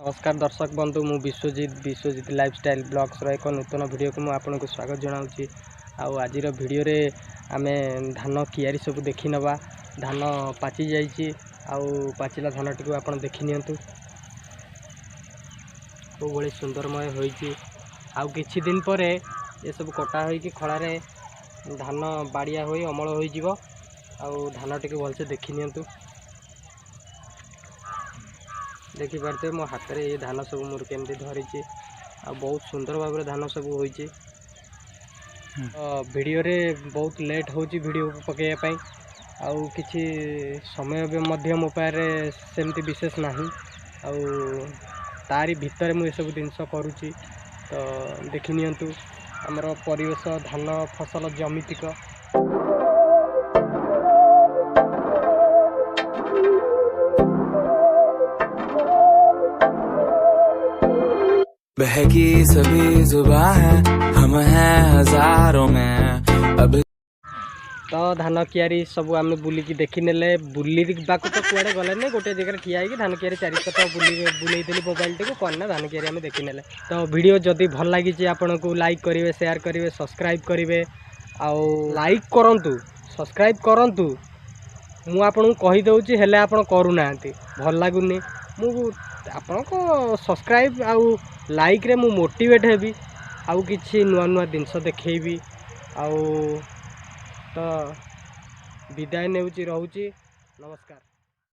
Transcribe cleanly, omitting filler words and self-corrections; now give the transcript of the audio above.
नमस्कार दर्शक बंधु मु विश्वजित लाइफस्टाइल ब्लॉग्स एक नूतन वीडियो को आपको स्वागत जनाऊँगी। आज वीडियो रे आमे धान कियारी सब देखी नवा। धान पाची जाइए पाचिला धान टी आप देखी नियंतु को बड़ी सुंदरमय होइछि। किछि दिन पर ये सब कटा होइकि खळारे धान बाड़िया होई अमल होई जिवो। धान टी भलसे देखी नियंतु। देखी पारे मो हाथ में ये धान सब मोर केमती धरी बहुत सुंदर भाव में धान सब होइछि। वीडियो रे बहुत लेट होची वीडियो को पकेया किछि समय भी मो पारे सेमती विशेष नाही तारी भितर मु सब जिनस करुच्ची। तो देखि नियंतु हमर परिवेश धान फसल जमितिक बहकी सभी जुबां है हम हैं हजारों में अब। तो धान कियारी सब आम बुलिकी देखी नेले बुलवाक तो कुआडे गले नहीं गोटे जगह ठिया होगी धान कियारी चारिपट बुलेदेली मोबाइल टी को धान कियारी आम देखी नेले। तो वीडियो जदि भल लगी आपन को लाइक करेंगे शेयर करेंगे सब्सक्राइब करेंगे लाइक करंतु सब्सक्राइब करंतु मु आपन को कही दउची हेले आपन करूना भल लागुनी मु आपन को सब्सक्राइब आउ लाइक रे मु मोटिवेट हेबी आउ किछि नुआ नुआ जिनस देखैबी। तो विदाय नेउची रहूची। नमस्कार।